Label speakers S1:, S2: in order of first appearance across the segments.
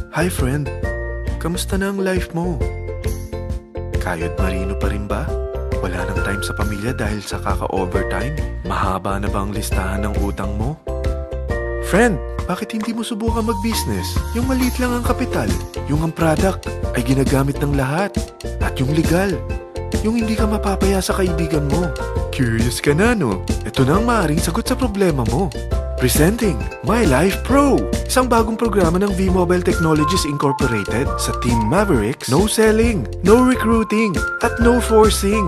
S1: Hi friend, kamusta na ang life mo? Kayod marino pa rin ba? Wala nang time sa pamilya dahil sa kaka-overtime? Mahaba na ba ang listahan ng utang mo? Friend, bakit hindi mo subukan mag-business? Yung maliit lang ang kapital, yung ang product ay ginagamit ng lahat, at yung legal, yung hindi ka mapapaya sa kaibigan mo. Curious ka na, no? Ito na ang maaaring sagot sa problema mo. Presenting My Life Pro, isang bagong programa ng V-Mobile Technologies Incorporated sa Team Mavericks. No selling, no recruiting, at no forcing.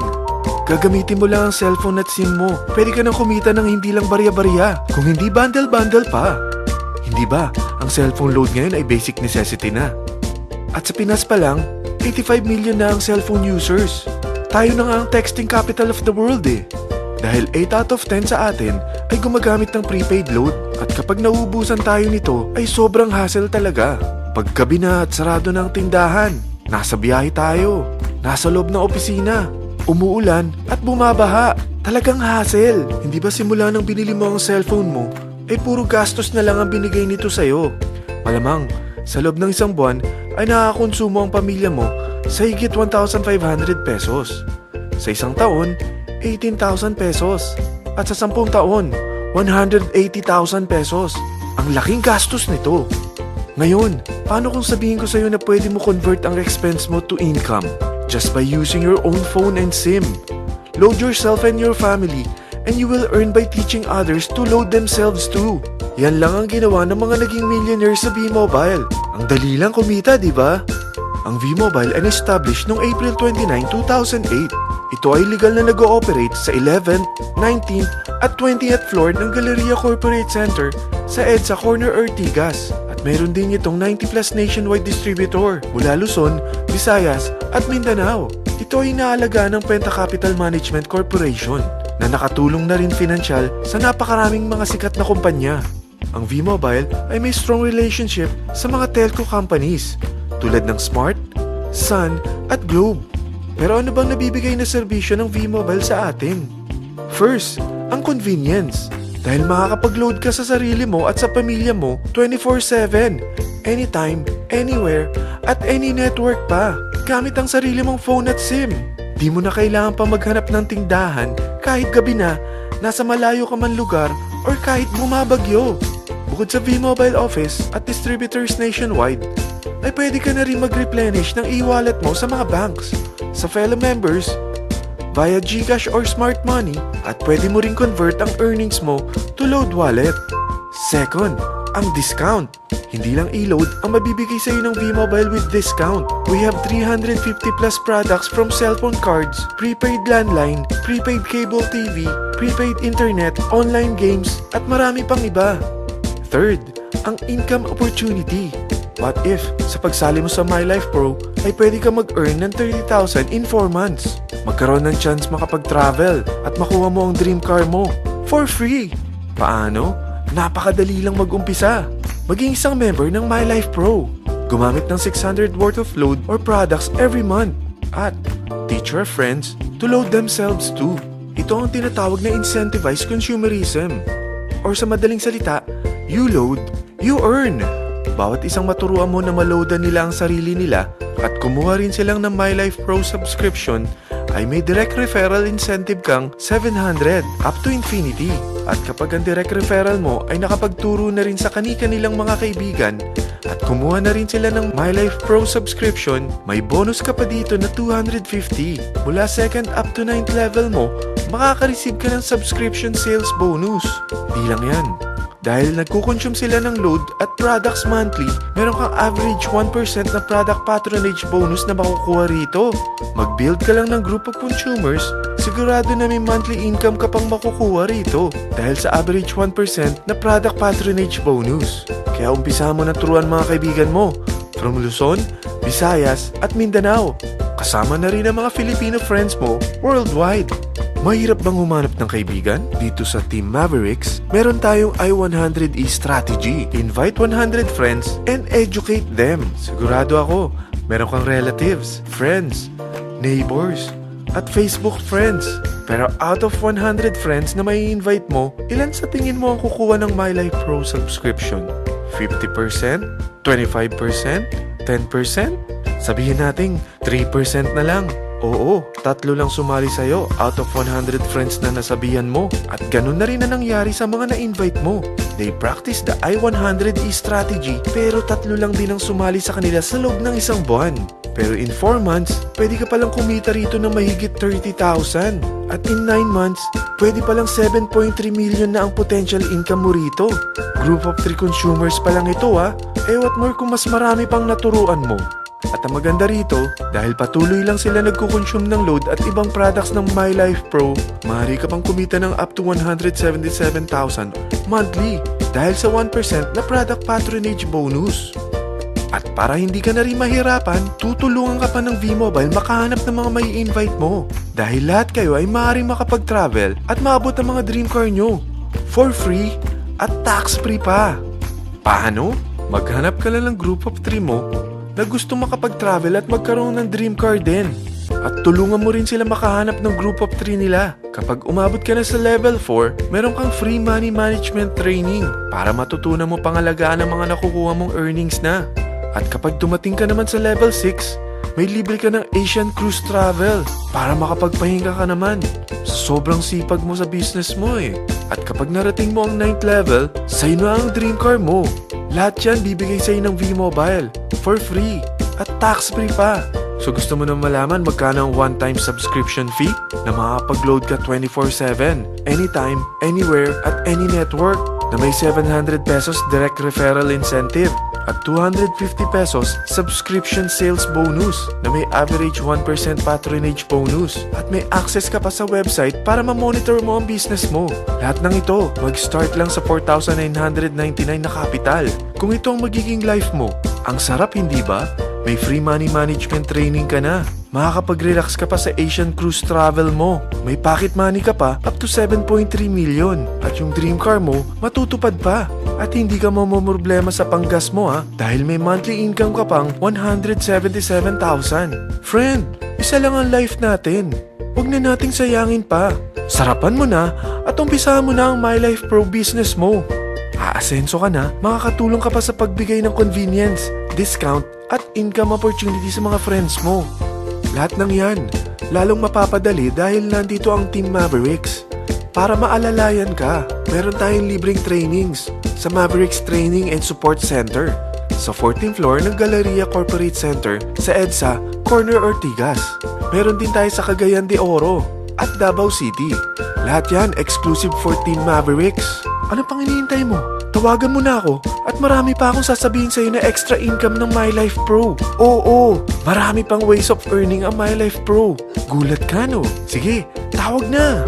S1: Gagamitin mo lang ang cellphone at SIM mo. Pwede ka nang kumita ng hindi lang barya-barya, kung hindi bundle-bundle pa. Hindi ba, ang cellphone load ngayon ay basic necessity na. At sa Pinas pa lang, 85 million na ang cellphone users. Tayo na nga ang texting capital of the world eh. Dahil 8 out of 10 sa atin ay gumagamit ng prepaid load. At kapag nauubusan tayo nito ay sobrang hassle talaga. Paggabi na at sarado ng tindahan, nasa biyahe tayo, nasa loob ng opisina, umuulan at bumabaha. Talagang hassle. Hindi ba simula nang binili mo ang cellphone mo, ay puro gastos na lang ang binigay nito sa'yo? Malamang, sa loob ng isang buwan ay nakakakonsumo ang pamilya mo sa higit 1,500 pesos. Sa isang taon, 18,000 pesos. At sa 10 taon, 180,000 pesos. Ang laking gastos nito. Ngayon, paano kung sabihin ko sa'yo na pwede mo convert ang expense mo to income just by using your own phone and SIM? Load yourself and your family and you will earn by teaching others to load themselves too. Yan lang ang ginawa ng mga naging millionaires sa V-Mobile. Ang dali lang kumita, di ba? Ang V-Mobile ay established noong April 29, 2008. Ito ay legal na nag-ooperate sa 11th, 19th at 20th floor ng Galleria Corporate Center sa EDSA Corner Ortigas. At meron din itong 90+ nationwide distributor mula Luzon, Visayas at Mindanao. Ito ay inaalagaan ng Penta Capital Management Corporation na nakatulong na rin pinansyal sa napakaraming mga sikat na kumpanya. Ang V-Mobile ay may strong relationship sa mga telco companies tulad ng Smart, Sun at Globe. Pero ano bang nabibigay na serbisyo ng V-Mobile sa atin? First, ang convenience. Dahil makakapag-load ka sa sarili mo at sa pamilya mo 24/7, anytime, anywhere, at any network pa. Gamit ang sarili mong phone at SIM. Di mo na kailangan pa maghanap ng tindahan kahit gabi na, nasa malayo ka man lugar, or kahit bumabagyo. Bukod sa V-Mobile office at distributors nationwide, ay pwede ka na rin mag-replenish ng e-wallet mo sa mga banks, sa fellow members, via GCash or Smart Money, at pwede mo rin convert ang earnings mo to load wallet. Second, ang discount. Hindi lang e-load ang mabibigay sa iyo ng V-Mobile with discount. We have 350+ products from cellphone cards, prepaid landline, prepaid cable TV, prepaid internet, online games, at marami pang iba. Third, ang income opportunity. What if, sa pagsali mo sa My Life Pro, ay pwede ka mag-earn ng 30,000 in 4 months? Magkaroon ng chance makapag-travel at makuha mo ang dream car mo for free. Paano? Napakadali lang mag-umpisa. Maging isang member ng My Life Pro. Gumamit ng 600 worth of load or products every month. At teach your friends to load themselves too. Ito ang tinatawag na incentivized consumerism. Or sa madaling salita, you load, you earn. Bawat isang maturuan mo na maloadan nila ang sarili nila at kumuha rin silang ng My Life Pro subscription, ay may direct referral incentive kang 700 up to infinity. At kapag ang direct referral mo ay nakapagturo na rin sa kani-kanilang mga kaibigan at kumuha na rin sila ng My Life Pro subscription, may bonus ka pa dito na 250. Mula 2nd up to 9th level mo, makaka-receive ka ng subscription sales bonus. Di lang yan. Dahil nagkukonsume sila ng load at products monthly, meron kang average 1% na product patronage bonus na makukuha rito. Mag-build ka lang ng group of consumers, sigurado na may monthly income ka pang makukuha rito dahil sa average 1% na product patronage bonus. Kaya umpisa mo na turuan mga kaibigan mo from Luzon, Visayas at Mindanao. Kasama na rin ang mga Filipino friends mo worldwide. Mahirap bang humanap ng kaibigan? Dito sa Team Mavericks, meron tayong I100E strategy. Invite 100 friends and educate them. Sigurado ako, meron kang relatives, friends, neighbors, at Facebook friends. Pero out of 100 friends na may invite mo, ilan sa tingin mo ang kukuha ng My Life Pro subscription? 50%? 25%? 10%? Sabihin nating 3% na lang. Oo, 3 lang sumali sa'yo out of 100 friends na nasabihan mo. At ganun na rin na nangyari sa mga na-invite mo. They practice the I-100E strategy pero 3 lang din ang sumali sa kanila sa loob ng isang buwan. Pero in 4 months, pwede ka palang kumita rito ng mahigit 30,000. At in 9 months, pwede palang 7.3 million na ang potential income mo rito. Group of 3 consumers pa lang ito Eh what more kung mas marami pang naturuan mo. At ang maganda rito, dahil patuloy lang sila nagkukonsume ng load at ibang products ng My Life Pro, maaari ka pang kumita ng up to 177,000 monthly dahil sa 1% na product patronage bonus. At para hindi ka na rin mahirapan, tutulungan ka pa ng V-Mobile makahanap ng mga may invite mo. Dahil lahat kayo ay maaaring makapag-travel at maabot ang mga dream car nyo for free at tax-free pa. Paano? Maghanap ka lang ng group of 3 mo na gusto makapag-travel at magkaroon ng dream car din. At tulungan mo rin sila makahanap ng group of 3 nila. Kapag umabot ka na sa level 4, meron kang free money management training para matutunan mo pangalagaan ang mga nakukuha mong earnings na. At kapag dumating ka naman sa level 6, may libre ka ng Asian Cruise Travel para makapagpahinga ka naman. Sobrang sipag mo sa business mo At kapag narating mo ang 9th level, sa'yo na ang dream car mo. Lahat yan bibigay sa'yo ng V-Mobile for free at tax-free pa. So gusto mo na malaman magkano ang one-time subscription fee na makakapag-load ka 24/7, anytime, anywhere, at any network na may 700 pesos direct referral incentive at 250 pesos subscription sales bonus na may average 1% patronage bonus at may access ka pa sa website para ma-monitor mo ang business mo. Lahat ng ito, mag-start lang sa 4,999 na capital. Kung ito ang magiging life mo, ang sarap hindi ba? May free money management training ka na. Makakapag-relax ka pa sa Asian Cruise Travel mo. May pocket money ka pa up to 7.3 million. At yung dream car mo, matutupad pa. At hindi ka mamomroblema sa panggas mo dahil may monthly income ka pang 177,000. Friend, isa lang ang life natin. Huwag na nating sayangin pa. Sarapan mo na at umpisahan mo na ang My Life Pro business mo. Aasenso ka na, makakatulong ka pa sa pagbigay ng convenience, discount, at income opportunity sa mga friends mo. Lahat ng yan, lalong mapapadali dahil nandito ang Team Mavericks. Para maalalayan ka, meron tayong libreng trainings sa Mavericks Training and Support Center sa 14th floor ng Galleria Corporate Center sa EDSA, Corner Ortigas. Meron din tayo sa Cagayan de Oro at Davao City. Lahat yan exclusive for Team Mavericks. Ano pang hinihintay mo? Tawagan mo na ako at marami pa akong sasabihin sa'yo na extra income ng My Life Pro. Oo, marami pang ways of earning ang My Life Pro. Gulat ka no? Sige, tawag na!